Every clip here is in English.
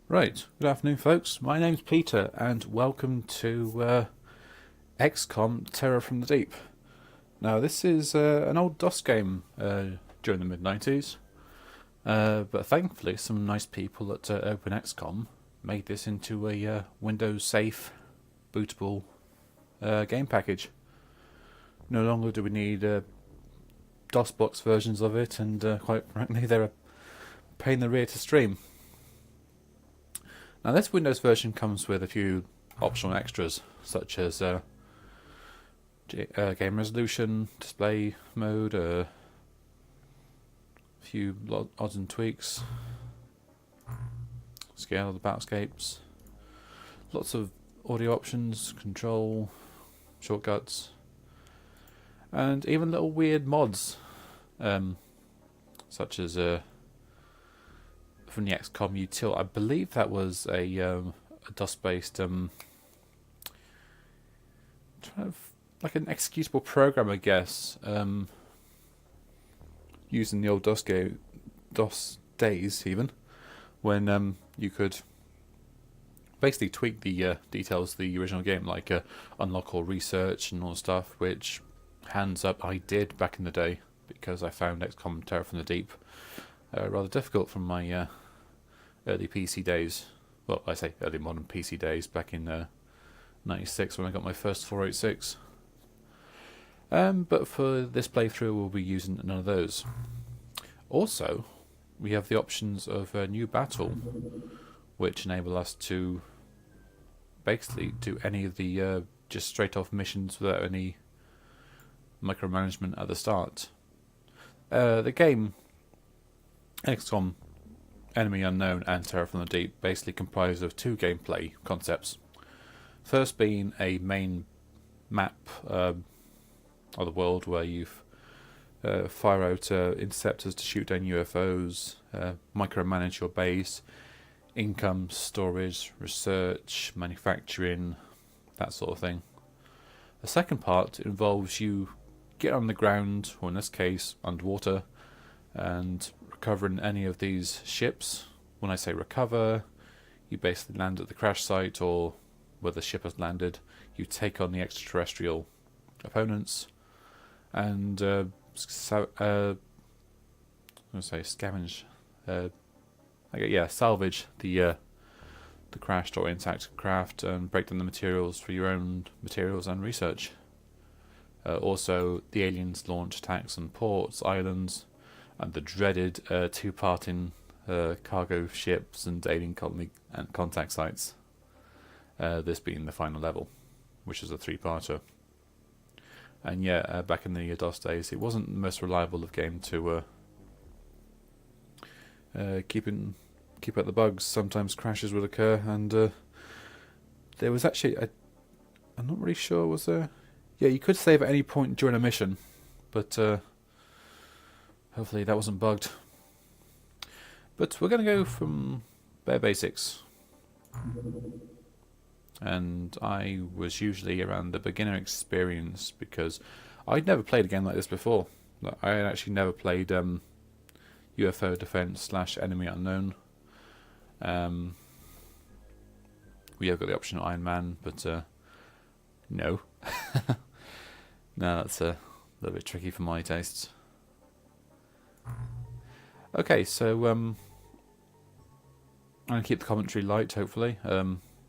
Right, good afternoon folks, my name's Peter and welcome to XCOM Terror from the Deep. Now this is an old DOS game during the mid-90s, but thankfully some nice people at OpenXcom made this into a Windows-safe, bootable game package. No longer do we need DOS-box versions of it, and quite frankly they're a pain in the rear to stream. Now this Windows version comes with a few optional extras, such as game resolution, display mode, a few odds and tweaks, scale of the battlescapes, lots of audio options, control, shortcuts, and even little weird mods, such as from the XCOM util. I believe that was a DOS-based like an executable program, I guess, using the old DOS days, even when you could basically tweak the details of the original game, like unlock all research and all the stuff. Which, hands up, I did back in the day, because I found XCOM Terror from the Deep rather difficult from my early PC days. Well, I say early modern PC days, back in '96 when I got my first 486. But for this playthrough we'll be using none of those. Also, we have the options of a new battle, which enable us to basically do any of the just straight off missions without any micromanagement at the start. The game XCOM Enemy Unknown and Terror from the Deep basically comprise of two gameplay concepts. First being a main map of the world where you fire out interceptors to shoot down UFOs, micromanage your base, income, storage, research, manufacturing, that sort of thing. The second part involves you get on the ground, or in this case underwater, and recovering any of these ships. When I say recover, you basically land at the crash site or where the ship has landed. You take on the extraterrestrial opponents and salvage the crashed or intact craft and break down the materials for your own materials and research. Also, the aliens launch attacks on ports, islands, and the dreaded two-parting cargo ships and alien colony and contact sites. This being the final level, which is a three-parter. And yeah, back in the DOS days, it wasn't the most reliable of game to keep out the bugs. Sometimes crashes would occur, and there was actually I'm not really sure, was there? Yeah, you could save at any point during a mission, but hopefully that wasn't bugged. But we're going to go from bare basics. And I was usually around the beginner experience, because I'd never played a game like this before. I had actually never played UFO Defense / Enemy Unknown. We have got the option of Iron Man, but no. No, that's a little bit tricky for my tastes. Okay, so I'm going to keep the commentary light, hopefully.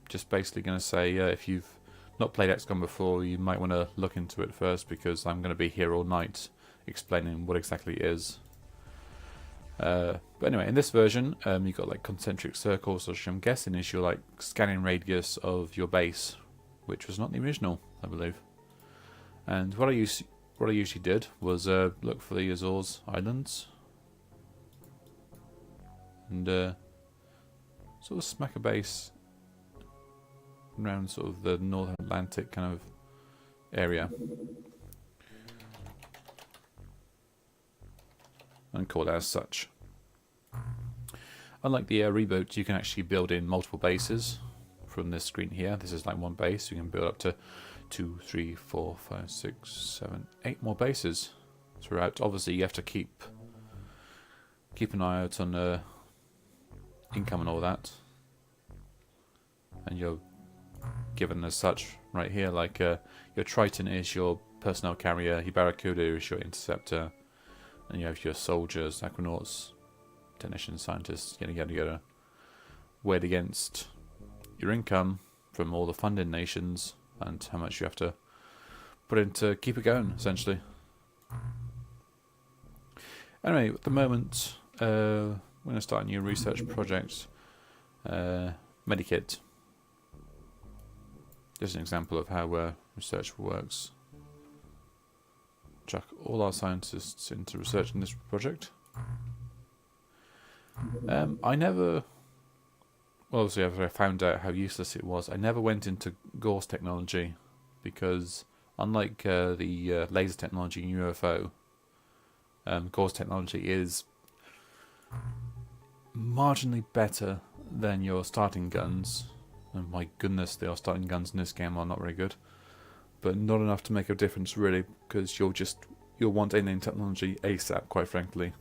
Just basically going to say, if you've not played XCOM before, you might want to look into it first, because I'm going to be here all night explaining what exactly it is. But anyway, in this version, you've got like concentric circles, which I'm guessing is your like scanning radius of your base, which was not the original, I believe. And what I usually did was look for the Azores Islands and sort of smack a base around sort of the North Atlantic kind of area, and call it as such. Unlike the reboot, you can actually build in multiple bases from this screen here. This is like one base. You can build up to 2, 3, 4, 5, 6, 7, 8 more bases throughout. Obviously, you have to keep an eye out on income and all that. And you're given as such right here, like your Triton is your personnel carrier, your Barracuda is your interceptor, and you have your soldiers, aquanauts, technicians, scientists, yada yada yada, weighed against your income from all the funding nations and how much you have to put in to keep it going, essentially. Anyway, at the moment, we're going to start a new research project, Medikit. This is an example of how research works. Chuck all our scientists into researching this project. Well, obviously after I found out how useless it was, I never went into Gauss technology, because unlike the laser technology in UFO, Gauss technology is marginally better than your starting guns. And my goodness, the starting guns in this game are not very good, but not enough to make a difference really, because you'll want alien technology ASAP, quite frankly,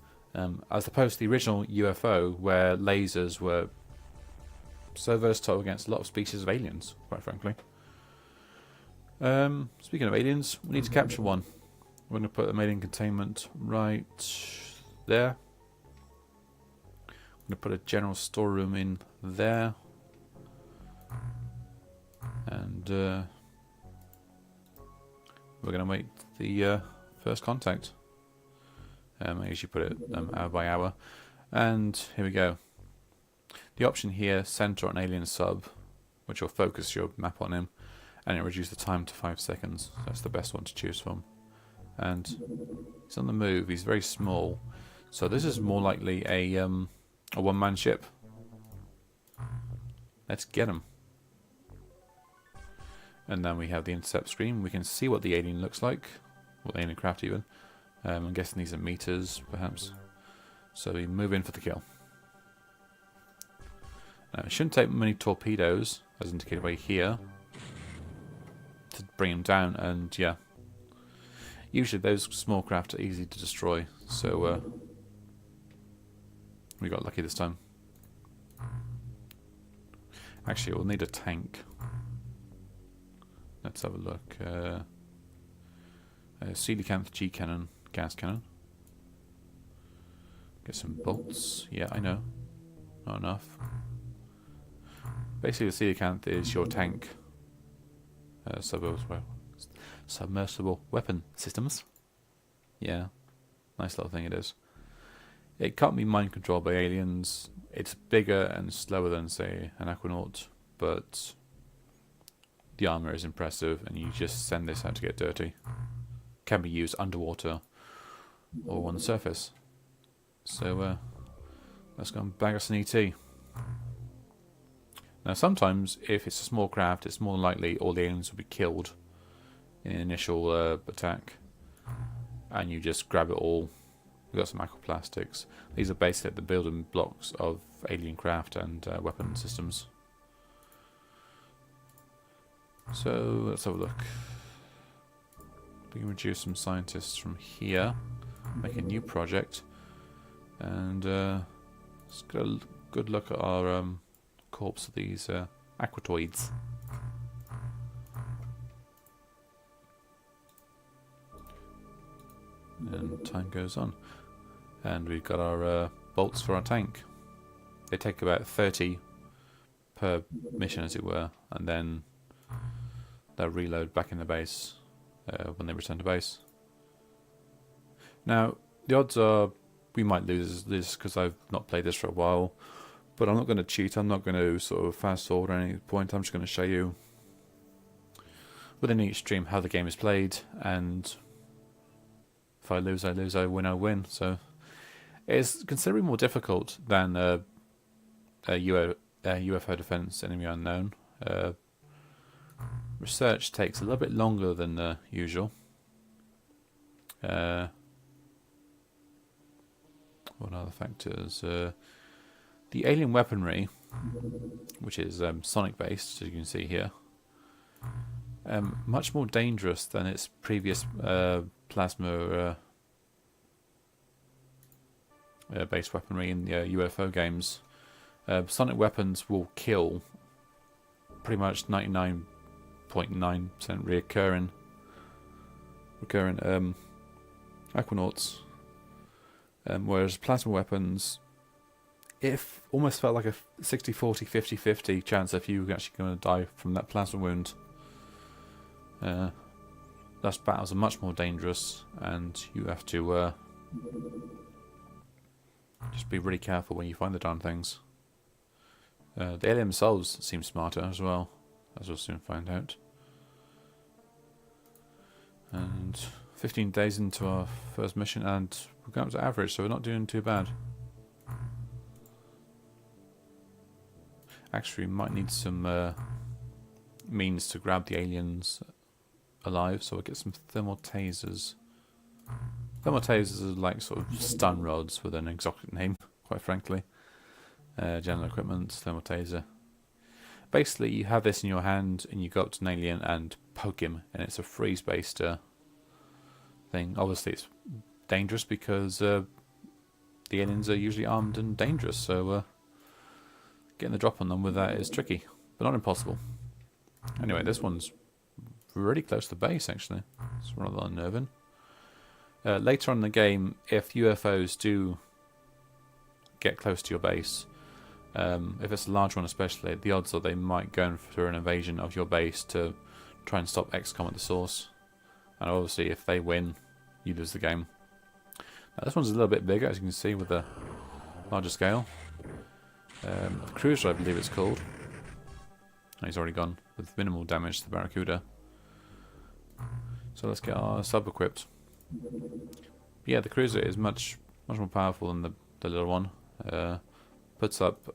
as opposed to the original UFO, where lasers were so versatile against a lot of species of aliens, quite frankly. Speaking of aliens, we need to capture one. We're going to put a alien containment right there. I'm going to put a general storeroom in there. And we're going to make the first contact. I usually put it hour by hour. And here we go. The option here, center on alien sub, which will focus your map on him, and it reduces the time to 5 seconds. That's the best one to choose from. And he's on the move. He's very small, so this is more likely a one-man ship. Let's get him. And then we have the intercept screen. We can see what the alien looks like, or the alien craft even. I'm guessing these are meters, perhaps. So we move in for the kill. Now, it shouldn't take many torpedoes, as indicated by here, to bring him down. And yeah, usually those small craft are easy to destroy. So we got lucky this time. Actually, we'll need a tank. Let's have a look. Coelacanth G cannon, gas cannon. Get some bolts. Yeah, I know. Not enough. Basically, the coelacanth is your tank. Submersible weapon systems. Yeah, nice little thing it is. It can't be mind controlled by aliens. It's bigger and slower than, say, an aquanaut, but the armor is impressive, and you just send this out to get dirty. Can be used underwater or on the surface. So let's go and bag us an ET. Now sometimes, if it's a small craft, it's more likely all the aliens will be killed in the initial attack, and you just grab it all. We've got some aquaplastics. These are basically the building blocks of alien craft and weapon systems. So let's have a look. We can reduce some scientists from here, make a new project, and let's get a good look at our corpse of these aquatoids. And time goes on, and we've got our bolts for our tank. They take about 30 per mission, as it were, and then they'll reload back in the base when they return to base. Now, the odds are we might lose this because I've not played this for a while, but I'm not going to cheat. I'm not going to sort of fast forward at any point. I'm just going to show you within each stream how the game is played, and if I lose, I lose. I win, I win. So it's considerably more difficult than a UFO Defense Enemy Unknown. Research takes a little bit longer than usual. What are the factors? The alien weaponry, which is sonic based, as you can see here, much more dangerous than its previous plasma based weaponry in the UFO games. Sonic weapons will kill pretty much 99.9% recurring Aquanauts, whereas plasma weapons, it almost felt like a 60-40, 50-50 chance if you were actually going to die from that plasma wound. Thus battles are much more dangerous, and you have to just be really careful when you find the darn things. The alien themselves seem smarter as well, as we'll soon find out. And 15 days into our first mission, and we're going up to average, so we're not doing too bad. Actually, we might need some means to grab the aliens alive, so we'll get some thermal tasers. Thermal tasers are like sort of stun rods with an exotic name, quite frankly. General equipment, thermal taser. Basically, you have this in your hand, and you go up to an alien and poke him, and it's a freeze-based thing. Obviously, it's dangerous because the aliens are usually armed and dangerous, so getting the drop on them with that is tricky, but not impossible. Anyway, this one's really close to the base, actually. It's rather unnerving. Later on in the game, if UFOs do get close to your base, if it's a large one especially, the odds are they might go for an invasion of your base to try and stop XCOM at the source. And obviously, if they win, you lose the game. Now, this one's a little bit bigger, as you can see, with a larger scale. The Cruiser, I believe it's called. Oh, he's already gone, with minimal damage to the Barracuda. So let's get our sub equipped. Yeah, the Cruiser is much more powerful than the little one. Puts up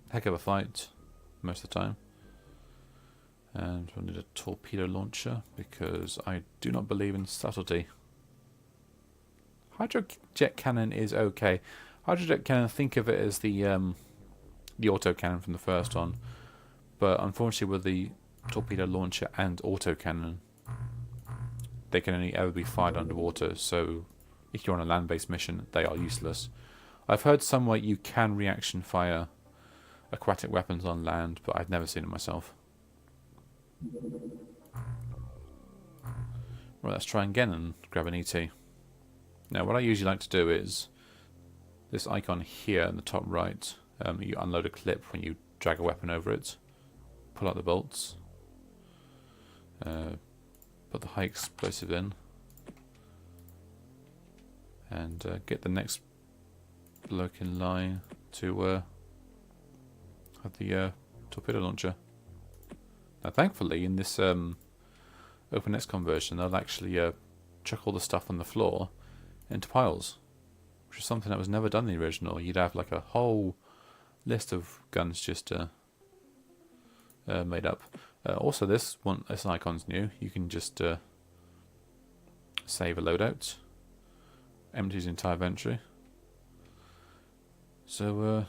a heck of a fight most of the time. And we'll need a torpedo launcher because I do not believe in subtlety. Hydrojet cannon is okay. Hydrojet cannon, think of it as the auto cannon from the first one, but unfortunately with the torpedo launcher and auto cannon, they can only ever be fired underwater, so if you're on a land-based mission, they are useless. I've heard somewhere you can reaction fire aquatic weapons on land, but I've never seen it myself. Well, let's try again and grab an ET. Now, what I usually like to do is this icon here in the top right. You unload a clip when you drag a weapon over it, pull out the bolts, put the high explosive in, and get the next bloke in line to have the torpedo launcher. Now, thankfully, in this OpenXcom version, they'll actually chuck all the stuff on the floor into piles, which is something that was never done in the original. You'd have like a whole list of guns just made up. Also, this icon's new. You can just save a loadout, empties the entire inventory. So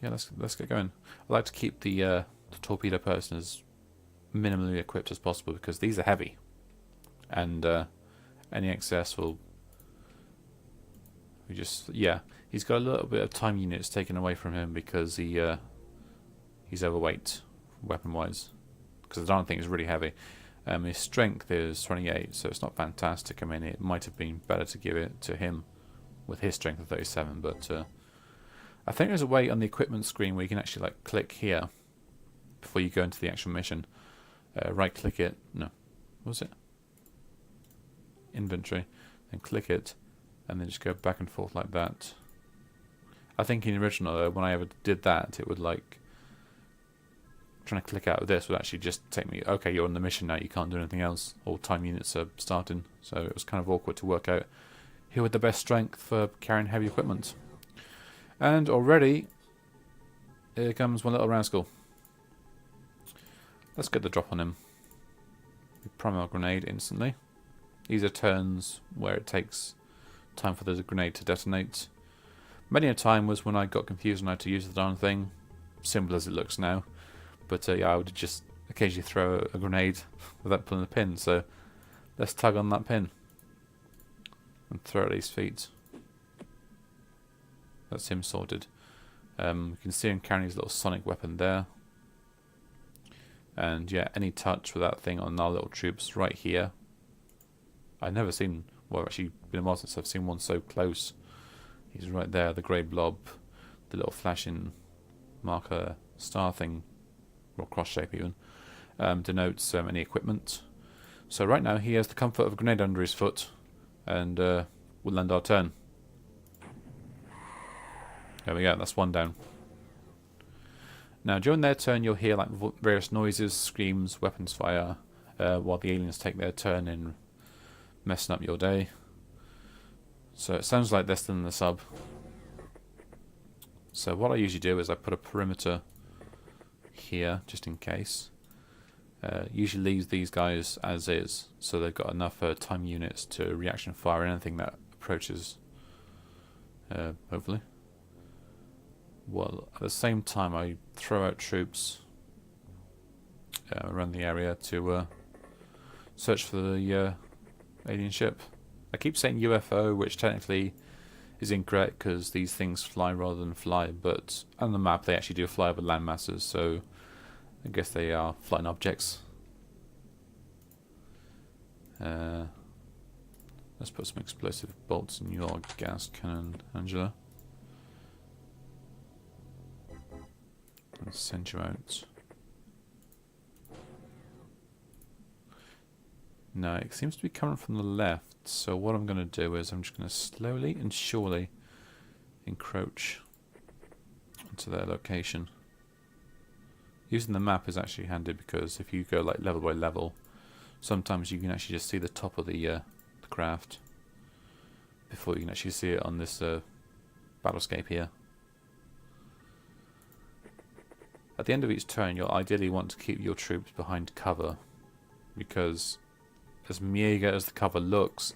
yeah, let's get going. I like to keep the torpedo person as minimally equipped as possible because these are heavy, and any excess will. He's got a little bit of time units taken away from him because he's overweight weapon-wise. Because the darn thing is really heavy. His strength is 28, so it's not fantastic. I mean, it might have been better to give it to him with his strength of 37, but I think there's a way on the equipment screen where you can actually like click here before you go into the actual mission. Right-click it. No, what was it? Inventory, and click it. And then just go back and forth like that. I think in the original, when I ever did that, it would like trying to click out of this would actually just take me. Okay, you're on the mission now. You can't do anything else. All time units are starting, so it was kind of awkward to work out who had the best strength for carrying heavy equipment. And already, here comes one little rascal. Let's get the drop on him. We prime our grenade instantly. These are turns where it takes time for the grenade to detonate. Many a time was when I got confused on how to use the darn thing. Simple as it looks now. But yeah, I would just occasionally throw a grenade without pulling the pin. So let's tug on that pin and throw it at his feet. That's him sorted. You can see him carrying his little sonic weapon there. And yeah, any touch with that thing on our little troops right here. I've never seen, well, actually been a while since I've seen one so close. He's right there, the grey blob, the little flashing marker star thing, or cross shape even, denotes any equipment. So right now he has the comfort of a grenade under his foot, and we'll end our turn. There we go, that's one down. Now during their turn you'll hear like various noises, screams, weapons fire, while the aliens take their turn in messing up your day. So it sounds like they're still in the sub. So what I usually do is I put a perimeter here, just in case. Usually leaves these guys as is, so they've got enough time units to reaction fire anything that approaches, hopefully. Well, at the same time I throw out troops around the area to search for the alien ship. I keep saying UFO, which technically is incorrect because these things fly rather than fly, but on the map they actually do fly over land masses, so I guess they are flying objects. Let's put some explosive bolts in your gas cannon, Angela. And send you out. No, it seems to be coming from the left, so what I'm going to do is I'm just going to slowly and surely encroach into their location. Using the map is actually handy because if you go like level by level, sometimes you can actually just see the top of the craft before you can actually see it on this battlescape here. At the end of each turn you'll ideally want to keep your troops behind cover, because as meager as the cover looks,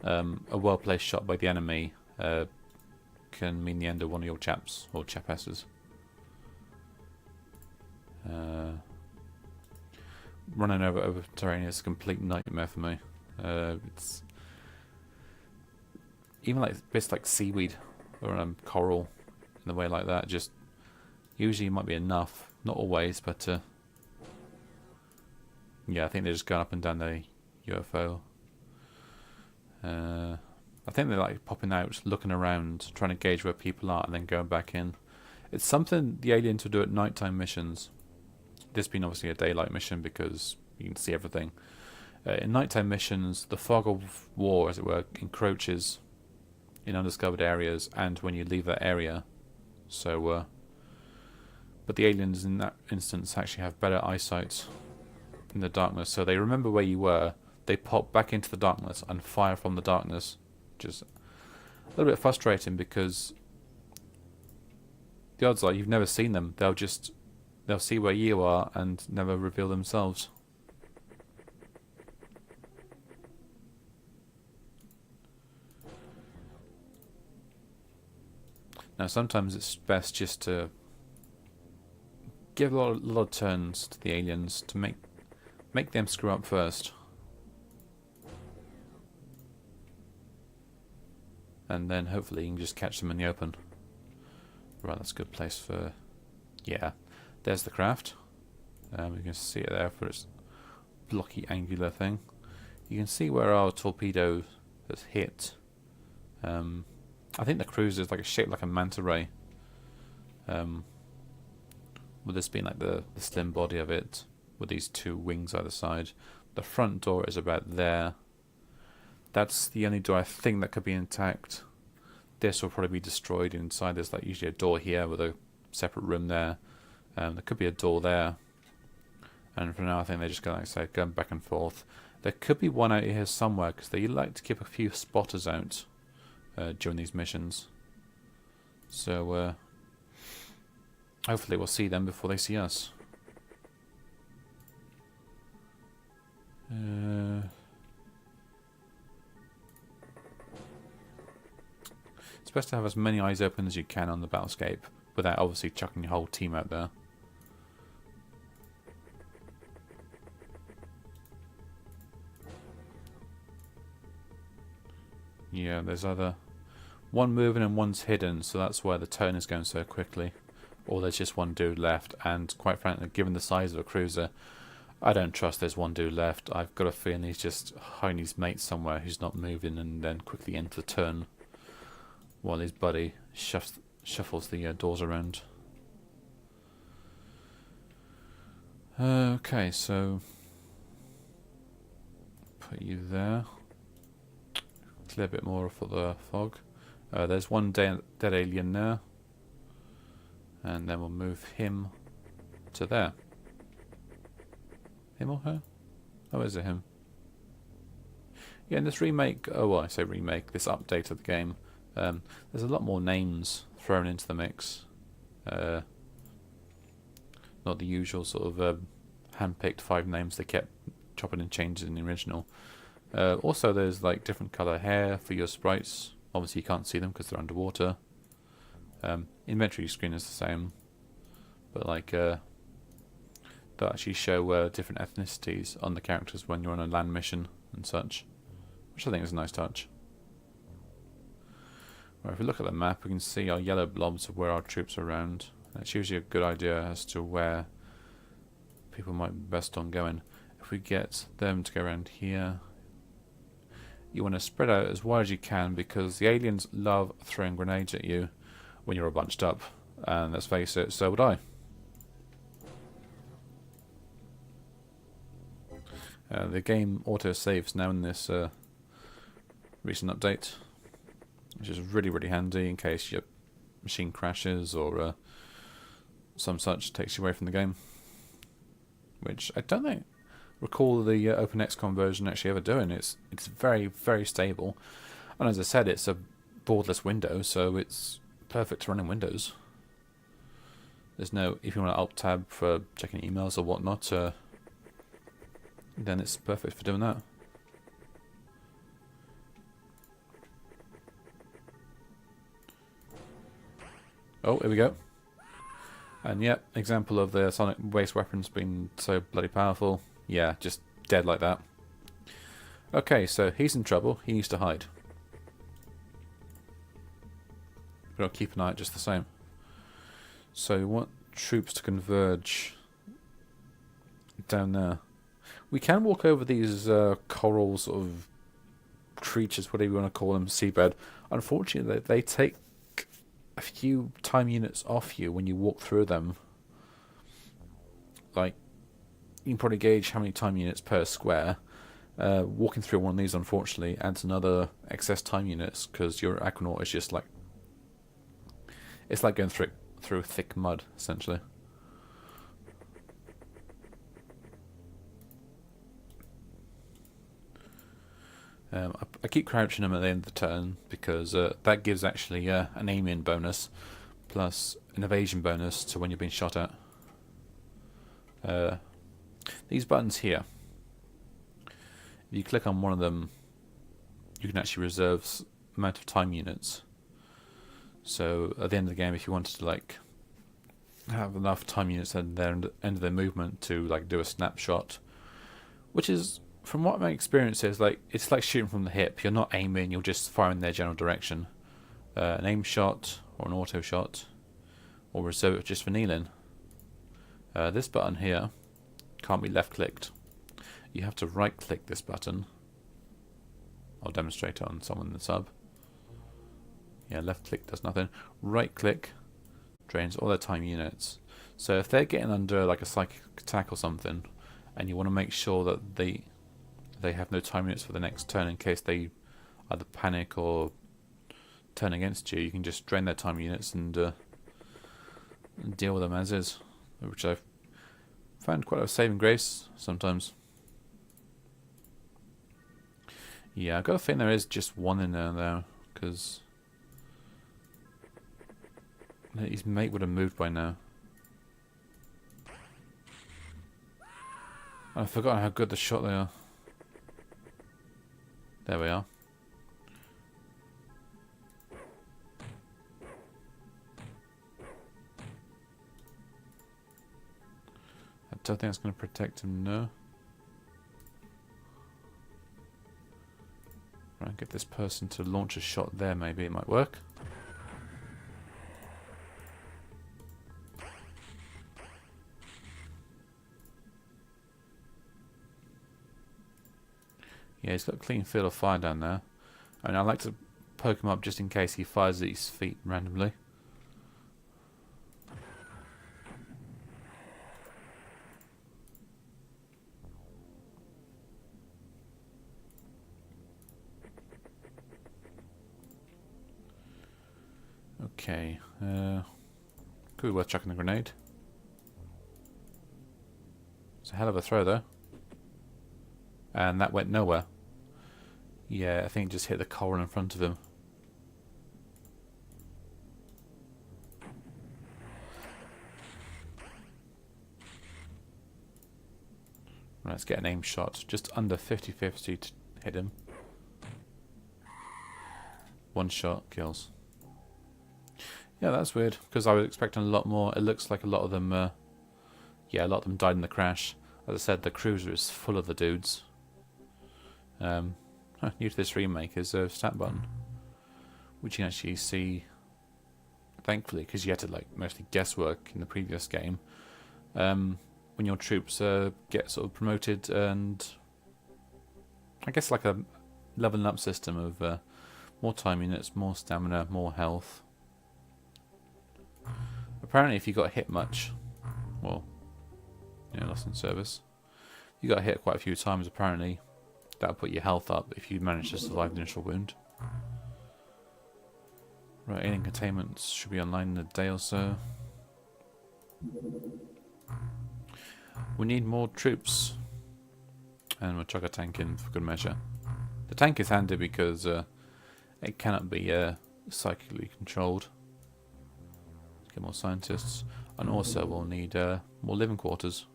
a well-placed shot by the enemy can mean the end of one of your chaps or chapesses. Running over terrain is a complete nightmare for me. It's even like bits like seaweed or coral in a way like that. Just usually might be enough, not always, but yeah, I think they're just going up and down the UFO. I think they're like popping out, looking around, trying to gauge where people are, and then going back in. It's something the aliens will do at nighttime missions. This being obviously a daylight mission because you can see everything. In nighttime missions, the fog of war, as it were, encroaches in undiscovered areas, and when you leave that area. So, but the aliens in that instance actually have better eyesight in the darkness, so they remember where you were. They pop back into the darkness and fire from the darkness. Just a little bit frustrating because the odds are you've never seen them. They'll see where you are and never reveal themselves. Now sometimes it's best just to give a lot of turns to the aliens to make them screw up first. And then hopefully you can just catch them in the open. Right, that's a good place for... Yeah, there's the craft. You can see it there for its blocky angular thing. You can see where our torpedo has hit. I think the cruiser is like shaped like a manta ray. With this being like the slim body of it, with these two wings either side. The front door is about there. That's the only door I think that could be intact. This will probably be destroyed. Inside there's like usually a door here with a separate room there. There could be a door there. And for now I think they're just going, like I say, going back and forth. There could be one out here somewhere because they like to keep a few spotters out during these missions. So hopefully we'll see them before they see us. It's best to have as many eyes open as you can on the battlescape without obviously chucking your whole team out there. Yeah, there's either one moving and one's hidden, so that's why the turn is going so quickly. Or there's just one dude left, and quite frankly, given the size of a cruiser, I don't trust there's one dude left. I've got a feeling he's just hiding his mate somewhere who's not moving and then quickly enter the turn while his buddy shuffles the doors around. Okay, so put you there. Clear a bit more for the fog. There's one dead alien there. And then we'll move him to there. Him or her? Oh, is it him? Yeah, in this remake, oh well, I say remake, this update of the game, there's a lot more names thrown into the mix. Not the usual sort of hand-picked 5 names they kept chopping and changing in the original. Also, there's like different colour hair for your sprites. Obviously, you can't see them because they're underwater. Inventory screen is the same, but like they'll actually show different ethnicities on the characters when you're on a land mission and such, which I think is a nice touch. Well, if we look at the map, we can see our yellow blobs of where our troops are around. That's usually a good idea as to where people might be best on going. If we get them to go around here, you want to spread out as wide as you can, because the aliens love throwing grenades at you when you're all bunched up, and let's face it, so would I. The game auto-saves now in this recent update, which is really, really handy in case your machine crashes or some such takes you away from the game. Which I don't recall the OpenXcom version actually ever doing. It's very, very stable, and as I said, it's a borderless window, so it's perfect to run in Windows. There's no, if you want to alt tab for checking emails or whatnot, then it's perfect for doing that. Oh, here we go. And yep, example of the sonic waste weapons being so bloody powerful. Yeah, just dead like that. Okay, so he's in trouble. He needs to hide. But I'll keep an eye out just the same. So we want troops to converge down there. We can walk over these coral sort of creatures, whatever you want to call them, seabed. Unfortunately, they take a few time units off you when you walk through them. Like, you can probably gauge how many time units per square. Walking through one of these, unfortunately, adds another excess time units, because your Aquanaut is just like, it's like going through thick mud, essentially. I keep crouching them at the end of the turn because that gives actually an aim-in bonus plus an evasion bonus to when you're being shot at. These buttons here, if you click on one of them, you can actually reserve amount of time units. So at the end of the game, if you wanted to like have enough time units at the end of their movement to like do a snapshot, which is, from what my experience is, like, it's like shooting from the hip. You're not aiming, you're just firing in their general direction. An aim shot or an auto shot, or reserve it just for kneeling. This button here can't be left clicked. You have to right click this button. I'll demonstrate it on someone in the sub. Yeah, left click does nothing. Right click drains all their time units. So if they're getting under like a psychic attack or something, and you want to make sure that they have no time units for the next turn in case they either panic or turn against you, you can just drain their time units and deal with them as is, which I've found quite a saving grace sometimes. Yeah, I've got a feeling there is just one in there though, because his mate would have moved by now. I've forgotten how good the shot they are. There we are. I don't think that's going to protect him, no. Right, get this person to launch a shot there, maybe it might work. Yeah, he's got a clean field of fire down there. And I like to poke him up just in case he fires at his feet randomly. Okay, could be worth chucking the grenade. It's a hell of a throw though. And that went nowhere. Yeah, I think it just hit the coral in front of him. Right, let's get an aim shot. Just under 50-50 to hit him. One shot kills. Yeah, that's weird, because I was expecting a lot more. It looks like a lot of them, yeah, a lot of them died in the crash. As I said, the cruiser is full of the dudes. New to this remake is a stat button, which you can actually see, thankfully, because you had to like mostly guesswork in the previous game, when your troops get sort of promoted, and I guess like a leveling up system of more time units, more stamina, more health. Apparently if you got hit much, well, lost in service, you got hit quite a few times, apparently that'll put your health up if you manage to survive the initial wound. Right, alien containment should be online in a day or so. We need more troops, and we'll chuck a tank in for good measure. The tank is handy because it cannot be psychically controlled. Let's get more scientists, and also we'll need more living quarters.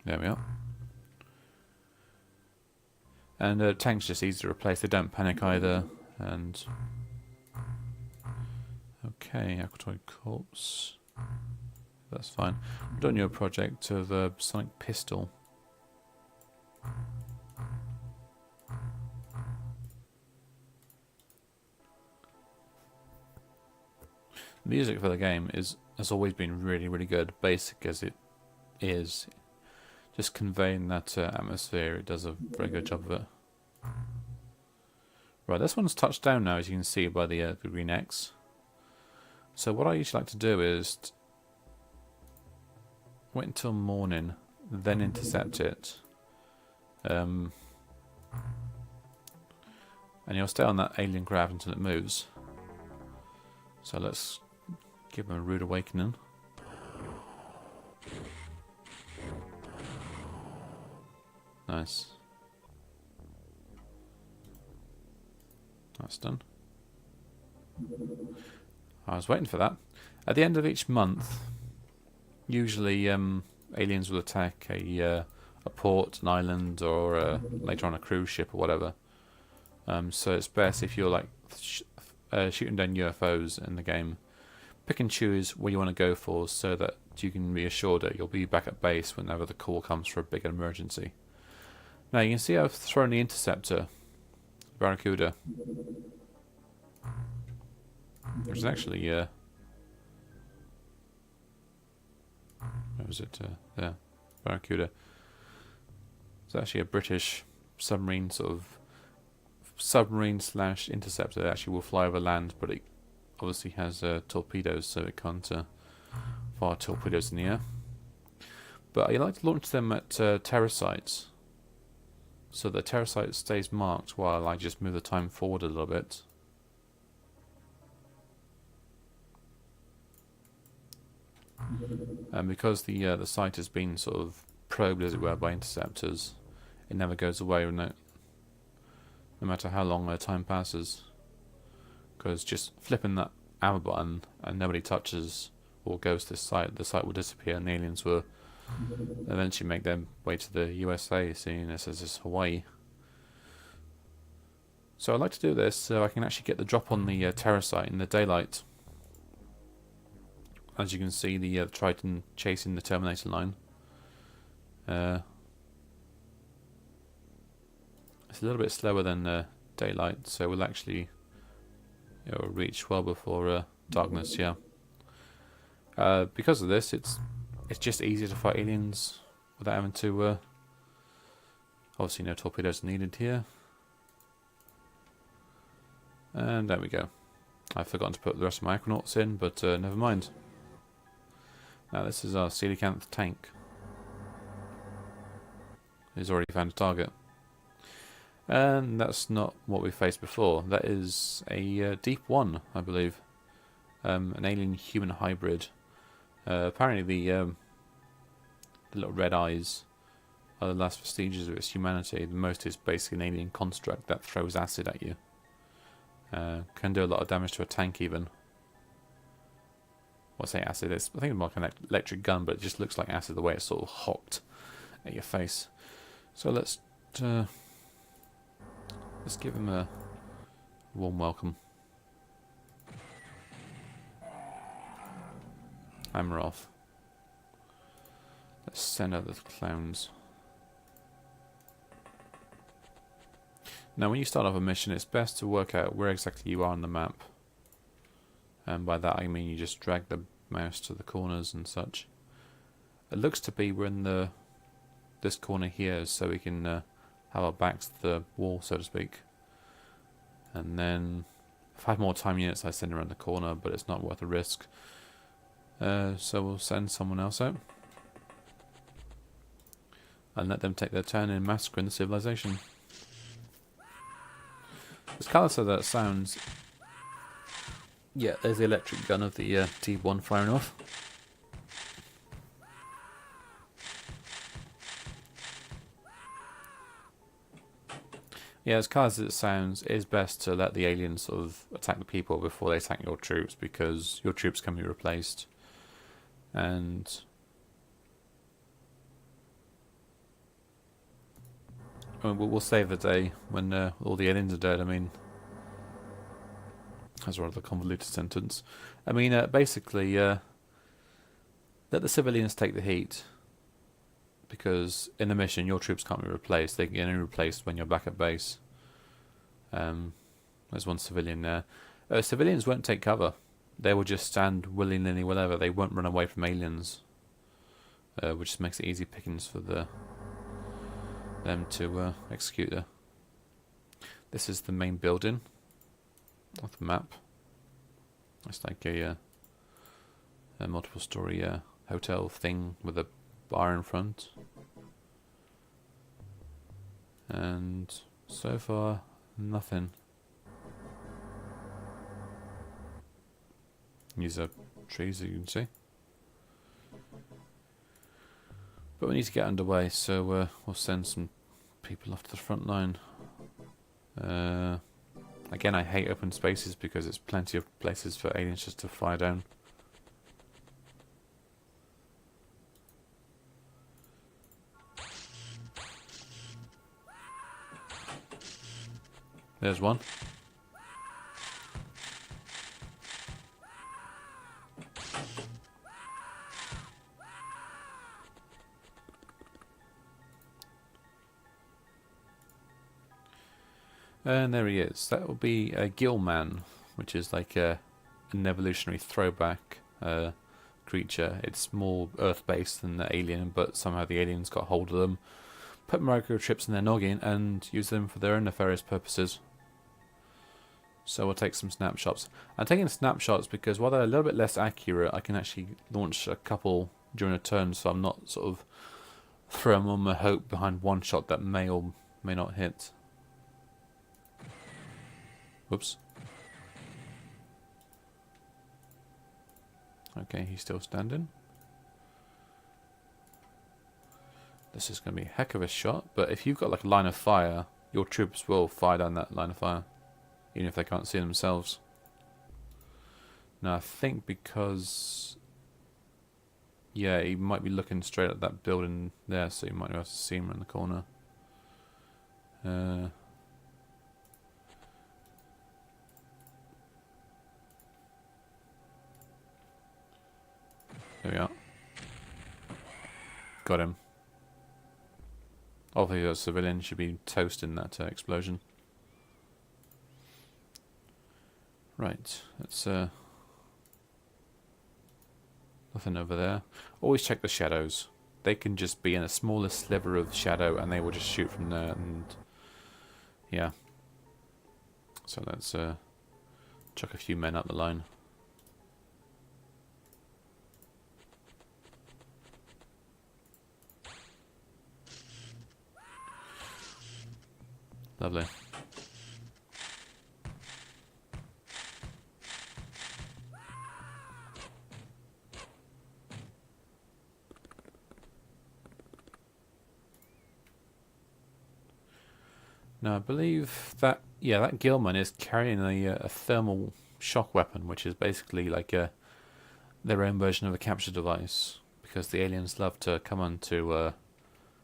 There we are. And tanks just easy to replace, they don't panic either. And okay, Aquatoid Corpse. That's fine. I'm doing you a project of a sonic pistol. The music for the game has always been really, really good, basic as it is. Just conveying that atmosphere, it does a very good job of it. Right, this one's touched down now, as you can see by the green X. So what I usually like to do is wait until morning, then intercept it. And you'll stay on that alien craft until it moves. So let's give them a rude awakening. Nice. That's done. I was waiting for that. At the end of each month, usually aliens will attack a port, an island, or later on a cruise ship or whatever. So it's best if you're like shooting down UFOs in the game, pick and choose where you want to go for, so that you can be assured that you'll be back at base whenever the call comes for a big emergency. Now you can see I've thrown the interceptor, Barracuda. There's actually where was it? There, Barracuda. It's actually a British submarine, sort of submarine / interceptor that actually will fly over land, but it obviously has torpedoes, so it can't fire torpedoes in the air. But I like to launch them at terror sites, so the terror site stays marked while I just move the time forward a little bit. And because the site has been sort of probed, as it were, by interceptors, it never goes away, no matter how long time passes. Because just flipping that arrow button and nobody touches or goes to this site, the site will disappear, and the aliens will eventually make their way to the USA, seeing this as this Hawaii. So I like to do this so I can actually get the drop on the terror site in the daylight. As you can see, the Triton chasing the Terminator line. It's a little bit slower than daylight, so we'll actually reach well before darkness. Yeah. Because of this, it's just easier to fight aliens without having to. Obviously, no torpedoes needed here. And there we go. I've forgotten to put the rest of my Aquanauts in, but never mind. Now this is our coelacanth tank. He's already found a target. And that's not what we faced before. That is a Deep One, I believe. An alien-human hybrid. Apparently the little red eyes are the last vestiges of its humanity. The most is basically an alien construct that throws acid at you. Can do a lot of damage to a tank even. Well, I say acid, I think it's more like an electric gun, but it just looks like acid the way it's sort of hocked at your face. So let's give him a warm welcome. Hammer off. Let's send out the clowns. Now when you start off a mission, it's best to work out where exactly you are on the map. And by that I mean you just drag the mouse to the corners and such. It looks to be we're in this corner here, so we can have our backs to the wall, so to speak. And then if I had more time units I'd send around the corner, but it's not worth the risk. So we'll send someone else out. And let them take their turn in massacring the civilization. As callous as that sounds, yeah, there's the electric gun of the T1 firing off. Yeah, as callous as it sounds, it is best to let the aliens sort of attack the people before they attack your troops, because your troops can be replaced. And we'll save the day when all the aliens are dead. I mean, that's a rather convoluted sentence. I mean, basically, let the civilians take the heat, because in the mission your troops can't be replaced. They can only be replaced when you're back at base. There's one civilian there. Civilians won't take cover. They will just stand willy-nilly wherever. They won't run away from aliens, which just makes it easy pickings for them to execute her. This is the main building of the map. It's like a multiple story hotel thing with a bar in front. And so far, nothing. These are trees, as you can see. But we need to get underway, so we'll send some people off to the front line. Again, I hate open spaces because there's plenty of places for aliens just to fire down. There's one. And there he is. That will be a Gillman, which is like an evolutionary throwback creature. It's more Earth-based than the alien, but somehow the aliens got hold of them, put microchips in their noggin, and use them for their own nefarious purposes. So we'll take some snapshots. I'm taking snapshots because while they're a little bit less accurate, I can actually launch a couple during a turn, so I'm not sort of throwing all my hope behind one shot that may or may not hit. Whoops. Okay, he's still standing. This is going to be a heck of a shot, but if you've got like a line of fire, your troops will fire down that line of fire, even if they can't see themselves. Now I think because, yeah, he might be looking straight at that building there, so you might be able to see him around the corner. There we are. Got him. Obviously, a civilian should be toast in that explosion. Right, that's nothing over there. Always check the shadows. They can just be in a smallest sliver of shadow and they will just shoot from there, and yeah. So let's chuck a few men up the line. Lovely. Now I believe that, yeah, that Gilman is carrying a thermal shock weapon, which is basically like their own version of a capture device, because the aliens love to come onto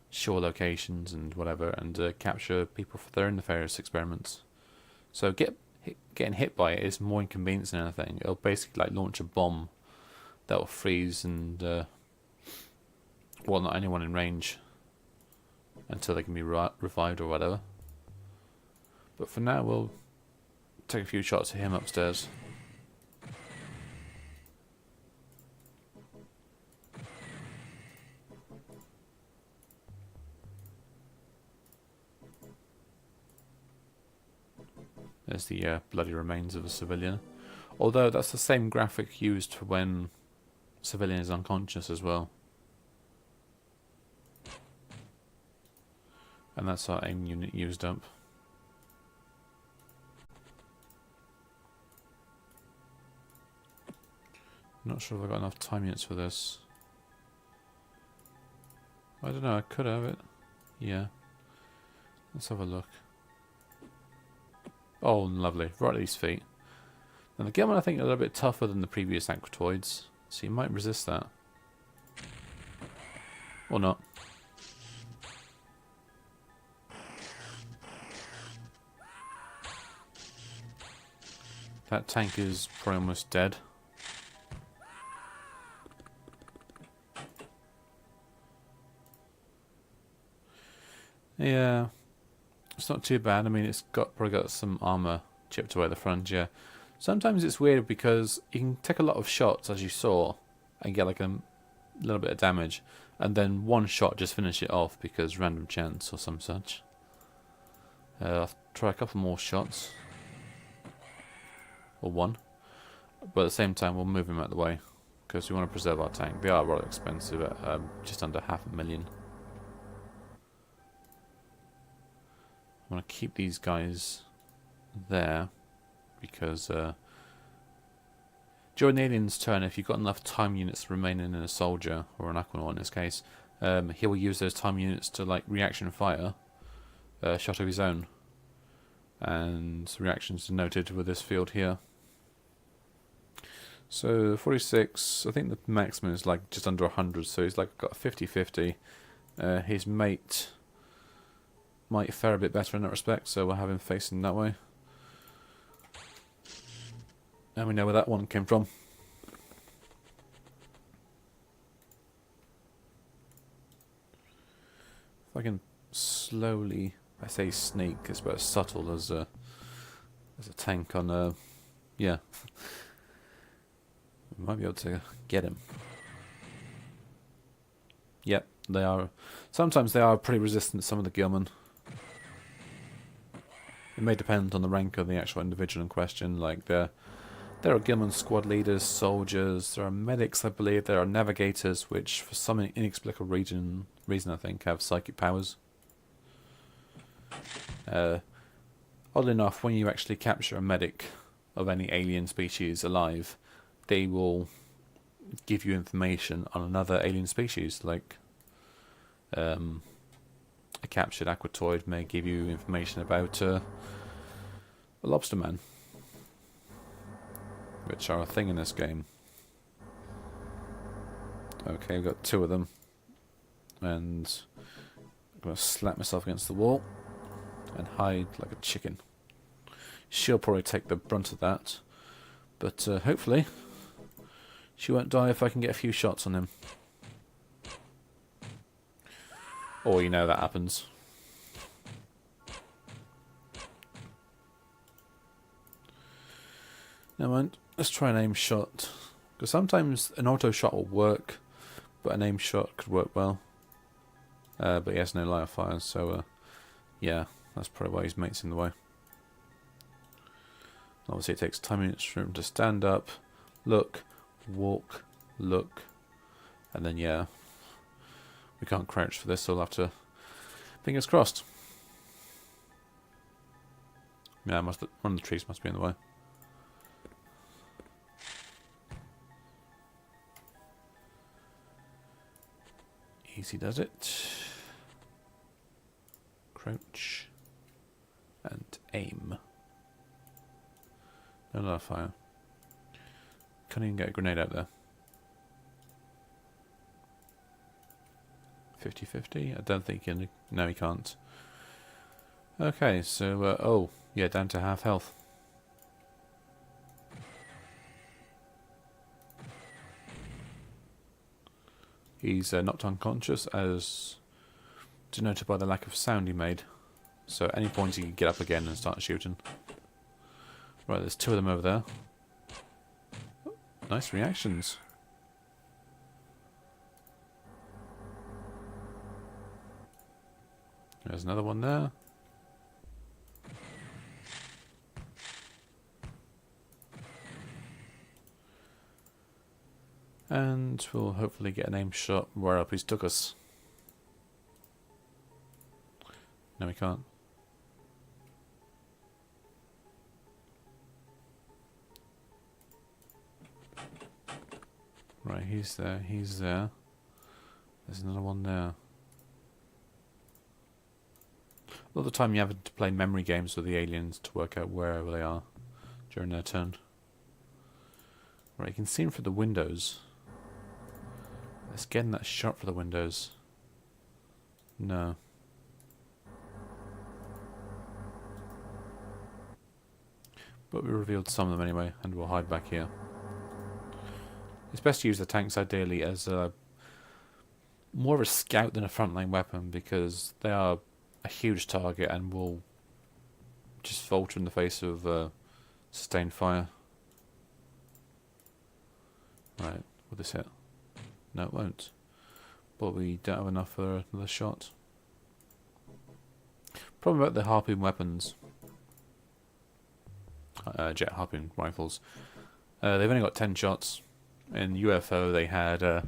shore locations and whatever and capture people for their nefarious experiments. So getting hit by it is more inconvenience than anything. It'll basically like launch a bomb that will freeze and well, not anyone in range until they can be revived or whatever. But for now, we'll take a few shots at him upstairs. There's the bloody remains of a civilian. Although that's the same graphic used for when civilian is unconscious as well. And that's our AIM unit used up. Not sure if I've got enough time units for this. I don't know, I could have it. Yeah. Let's have a look. Oh, lovely. Right at his feet. And the Gilman, I think, are a little bit tougher than the previous Aquatoids, so you might resist that. Or not. That tank is probably almost dead. Yeah, it's not too bad. I mean, it's probably got some armor chipped away at the front, yeah. Sometimes it's weird because you can take a lot of shots, as you saw, and get like a little bit of damage, and then one shot just finish it off because random chance or some such. I'll try a couple more shots. Or one. But at the same time, we'll move him out of the way because we want to preserve our tank. They are rather expensive at just under $500,000. I want to keep these guys there because during the alien's turn, if you've got enough time units remaining in a soldier, or an Aquanaut in this case, he will use those time units to like reaction fire a shot of his own, and reactions denoted with this field here. So 46, I think the maximum is like just under 100, so he's like got a 50-50. His mate might fare a bit better in that respect, so we'll have him facing that way. And we know where that one came from. If I can slowly, I say sneak, it's about as subtle as a tank on a, yeah. We might be able to get him. Yep, they are. Sometimes they are pretty resistant, some of the Gilman. It may depend on the rank of the actual individual in question. Like there are Gilman squad leaders, soldiers, there are medics, I believe, there are navigators, which for some inexplicable reason I think have psychic powers. Oddly enough, when you actually capture a medic of any alien species alive, they will give you information on another alien species. Like a captured Aquatoid may give you information about a lobster man, which are a thing in this game. Okay, we've got two of them, and I'm going to slap myself against the wall and hide like a chicken. She'll probably take the brunt of that, but hopefully she won't die if I can get a few shots on him. Or, you know, that happens. Never mind. Let's try an aim shot. Because sometimes an auto shot will work, but an aim shot could work well. But he has no line of fire, so yeah, that's probably why his mate's in the way. Obviously it takes 10 minutes for him to stand up, look, walk, look, and then yeah, we can't crouch for this, so we'll have to, fingers crossed. Yeah, one of the trees must be in the way. Easy does it. Crouch and aim. No line of fire. Can't even get a grenade out there. 50-50? I don't think he can. No, he can't. Okay, so, oh, yeah, down to half health. He's knocked unconscious, as denoted by the lack of sound he made. So at any point he can get up again and start shooting. Right, there's two of them over there. Oh, nice reactions. There's another one there. And we'll hopefully get an aim shot where up he's took us. No, we can't. Right, he's there, he's there. There's another one there. A lot of the time you have to play memory games with the aliens to work out wherever they are during their turn. Right, you can see them through the windows. Let's get in that shot for the windows. No. But we revealed some of them anyway, and we'll hide back here. It's best to use the tanks ideally as more of a scout than a frontline weapon, because they are a huge target and will just falter in the face of sustained fire. Right, will this hit? No, it won't. But we don't have enough for another shot. Problem about the harpoon weapons. Jet harpoon rifles. They've only got 10 shots. In UFO they had, I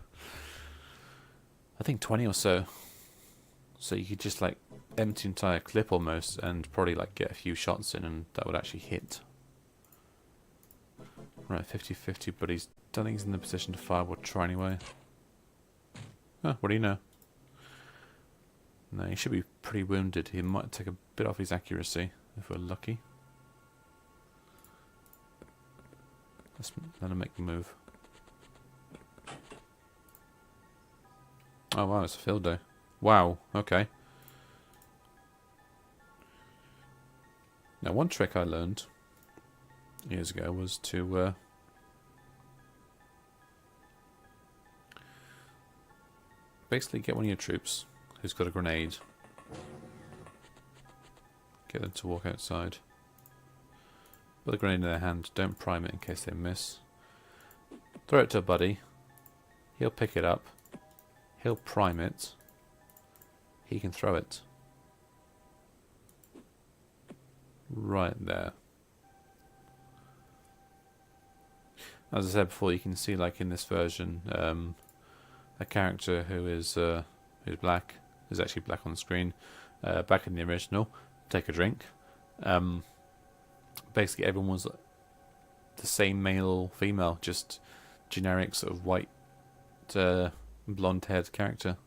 think 20 or so. So you could just like empty entire clip almost and probably like get a few shots in and that would actually hit. Right, 50-50, but don't think he's in the position to fire. We'll try anyway. Oh, what do you know? No, he should be pretty wounded. He might take a bit off his accuracy if we're lucky. Let's let him make the move. Oh wow, it's a field day. Wow, okay. Now one trick I learned years ago was to basically get one of your troops who's got a grenade, get them to walk outside, put the grenade in their hand, don't prime it in case they miss, throw it to a buddy, he'll pick it up, he'll prime it, he can throw it. Right there. As I said before, you can see like in this version, a character who is who's black is actually black on the screen. Back in the original, take a drink. Basically, everyone was the same male, female, just generic sort of white, blonde-haired character.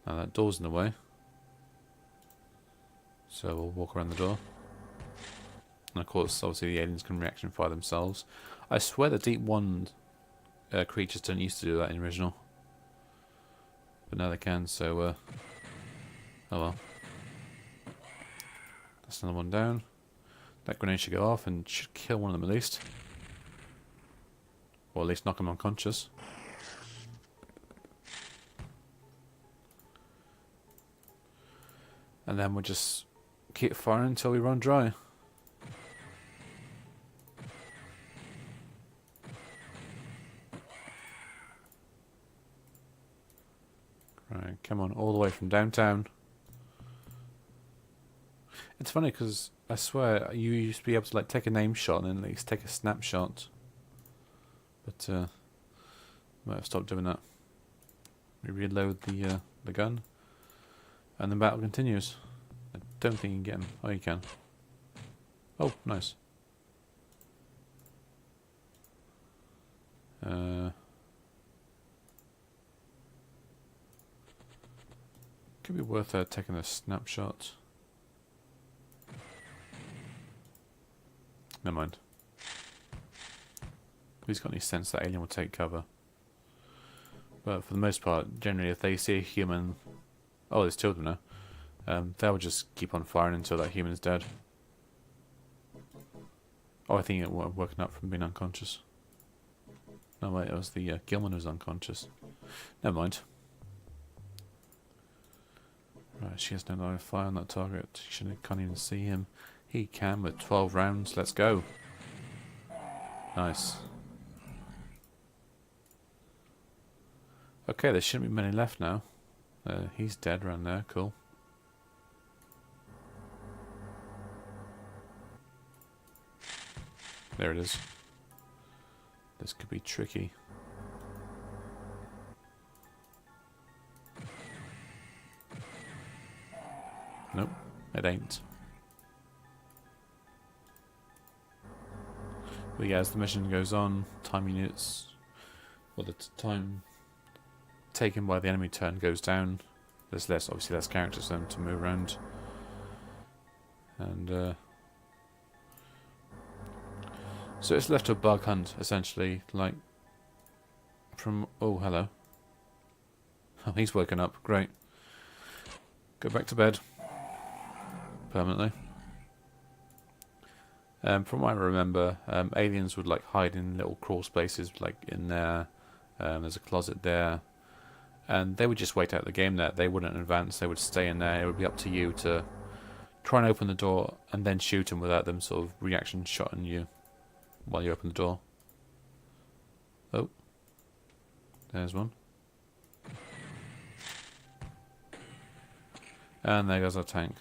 Now that door's in the way, so we'll walk around the door. And of course, obviously the aliens can reaction fire themselves. I swear the Deep One creatures don't used to do that in the original. But now they can, so oh well. That's another one down. That grenade should go off and should kill one of them at least. Or at least knock them unconscious. And then we'll just keep firing until we run dry. Right, come on, all the way from downtown. It's funny because I swear you used to be able to like take a name shot and then at least take a snapshot. But might have stopped doing that. We reload the gun, and the battle continues. I don't think you can get him. Oh, you can. Oh, nice. Could be worth taking a snapshot. Never mind. Who's got any sense that alien will take cover? But for the most part, generally, if they see a human, oh, there's children now. They'll just keep on firing until that human's dead. Oh, I think it was woken up from being unconscious. No, wait, it was the Gilman who was unconscious. Never mind. Right, she has no line of fire on that target. She can't even see him. He can with 12 rounds. Let's go. Nice. Okay, there shouldn't be many left now. He's dead around there. Cool. There it is. This could be tricky. Nope, it ain't. But yeah, as the mission goes on, time units, well, the time taken by the enemy turn goes down. There's obviously less characters for them to move around. And so it's left to a bug hunt, essentially, like from, oh, hello. Oh, he's woken up, great. Go back to bed. Permanently. From what I remember, aliens would like hide in little crawl spaces, like in there. There's a closet there, and they would just wait out the game there. They wouldn't advance. They would stay in there. It would be up to you to try and open the door and then shoot them without them sort of reaction shotting you while you open the door. Oh, there's one. And there goes our tank.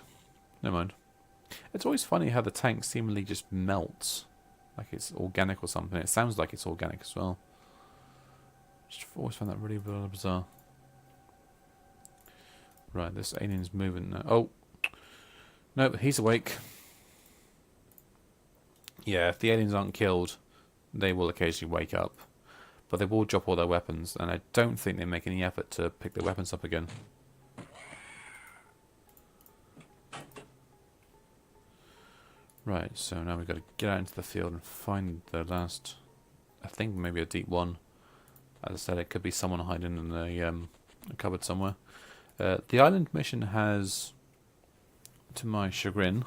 Never mind. It's always funny how the tank seemingly just melts. Like it's organic or something. It sounds like it's organic as well. Just always found that really bizarre. Right, this alien's moving now. Oh! Nope, he's awake. Yeah, if the aliens aren't killed, they will occasionally wake up. But they will drop all their weapons, and I don't think they make any effort to pick their weapons up again. Right, so now we've got to get out into the field and find the last, I think maybe a deep one. As I said, it could be someone hiding in a cupboard somewhere. The island mission has, to my chagrin,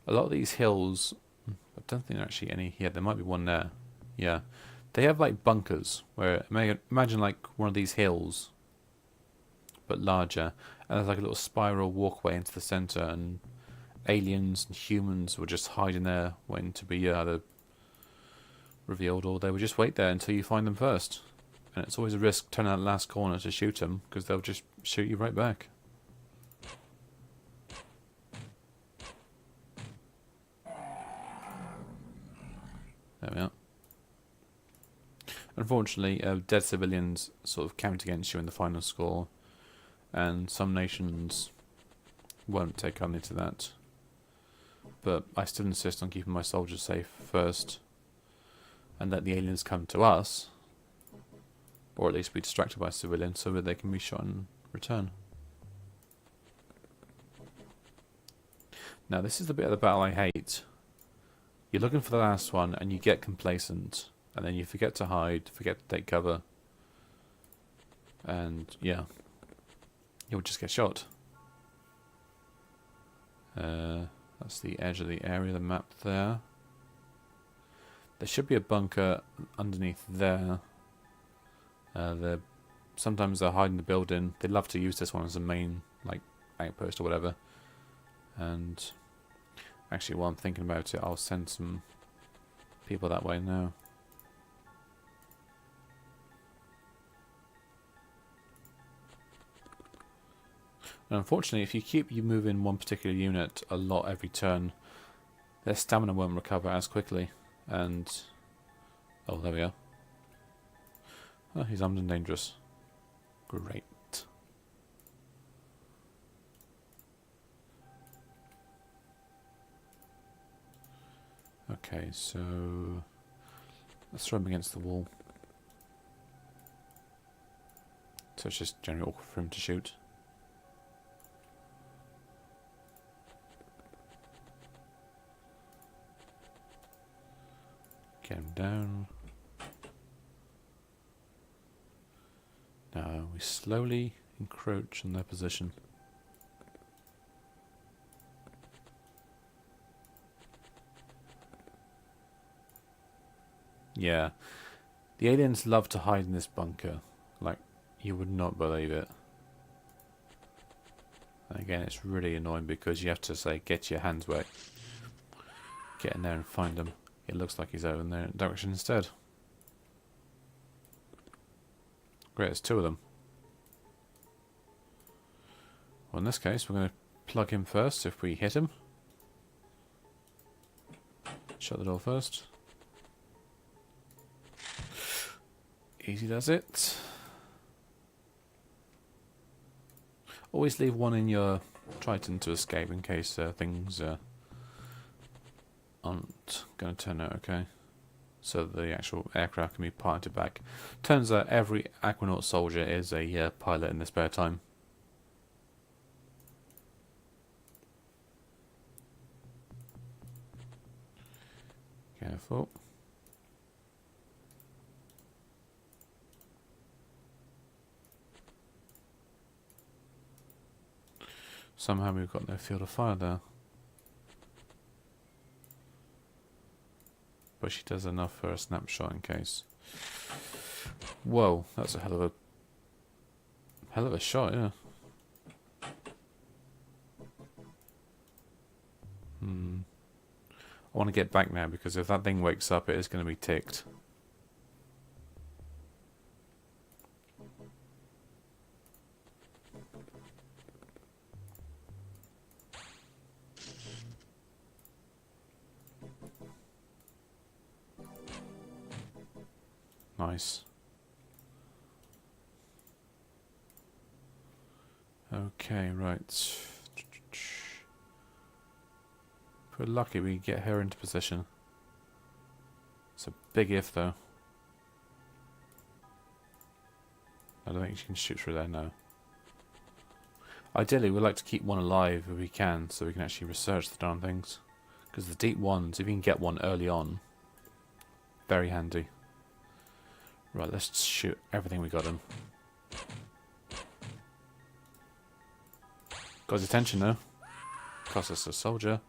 a lot of these hills, I don't think there are actually any here, there might be one there. Yeah, they have like bunkers, where, imagine like one of these hills, but larger, and there's like a little spiral walkway into the centre, and aliens and humans were just hiding there, waiting to be either revealed, or they would just wait there until you find them first. And it's always a risk turning that last corner to shoot them, because they'll just shoot you right back. There we are. Unfortunately, dead civilians sort of count against you in the final score, and some nations won't take kindly to that. But I still insist on keeping my soldiers safe first, and let the aliens come to us, or at least be distracted by civilians so that they can be shot in return. Now this is the bit of the battle I hate. You're looking for the last one and you get complacent, and then you forget to hide, forget to take cover, and yeah, you'll just get shot. That's the edge of the area, the map there. There should be a bunker underneath there. Sometimes they're hiding the building. They love to use this one as a main like outpost or whatever. And actually, while I'm thinking about it, I'll send some people that way now. And unfortunately, if you keep moving one particular unit a lot every turn, their stamina won't recover as quickly. And oh, there we are. Oh, he's armed and dangerous. Great. Okay, so let's throw him against the wall. So it's just generally awkward for him to shoot. Get him down. Now we slowly encroach on their position. Yeah, the aliens love to hide in this bunker, like you would not believe it. And again, it's really annoying because you have to say, get your hands wet. Get in there and find them. It looks like he's over in their direction instead. Great, there's two of them. Well, in this case, we're going to plug him first if we hit him. Shut the door first. Easy does it. Always leave one in your Triton to escape in case things aren't going to turn out okay. So the actual aircraft can be piloted back. Turns out every Aquanaut soldier is a pilot in their spare time. Careful. Somehow we've got no field of fire there. But she does enough for a snapshot in case. Whoa, that's a hell of a shot, yeah. I want to get back now because if that thing wakes up, it is going to be ticked. Nice. Okay, right. If we're lucky, we get her into position. It's a big if, though. I don't think she can shoot through there now. Ideally, we'd like to keep one alive if we can, so we can actually research the darn things. Because the deep ones, if you can get one early on, very handy. Right, let's shoot everything we got him. Got his attention though. Cost us a soldier.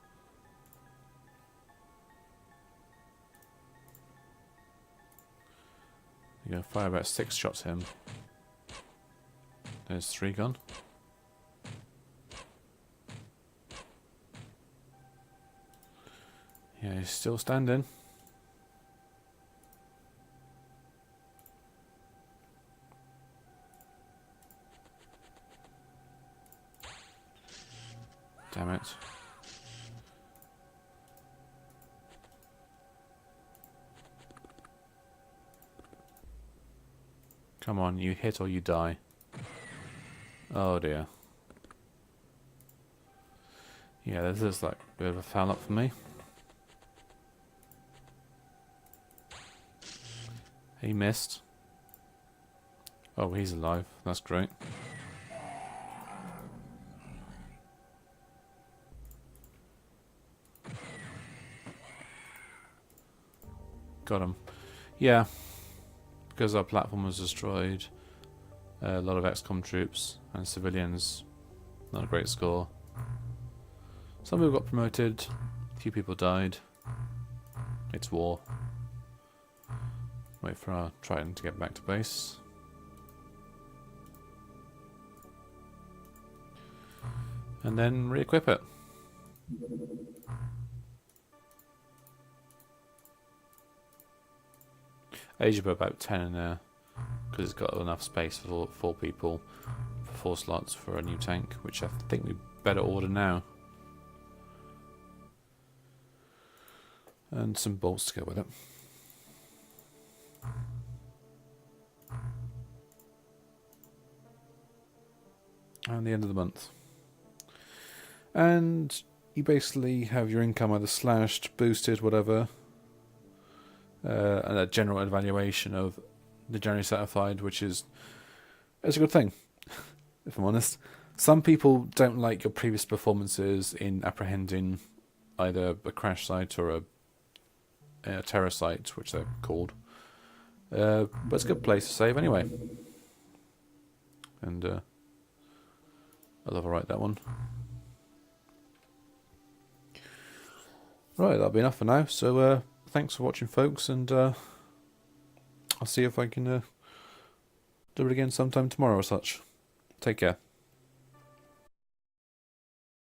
You're gonna fire about 6 shots at him. There's 3 gone. Yeah, he's still standing. Damn it. Come on, you hit or you die. Oh dear. Yeah, this is like a bit of a foul up for me. He missed. Oh, he's alive. That's great. Got him. Yeah. Because our platform was destroyed, a lot of XCOM troops and civilians. Not a great score. Some people got promoted. A few people died. It's war. Wait for our Triton to get back to base. and then re-equip it. I usually put about 10 in there because it's got enough space for 4 people, for 4 slots for a new tank, which I think we better order now. And some bolts to go with it. And the end of the month. And you basically have your income either slashed, boosted, whatever. And a general evaluation of the generally satisfied, which is it's a good thing, if I'm honest. Some people don't like your previous performances in apprehending either a crash site or a terror site, which they're called. But it's a good place to save anyway. And I'll overwrite that one. Right, that'll be enough for now. So thanks for watching, folks, and I'll see if I can do it again sometime tomorrow or such. Take care.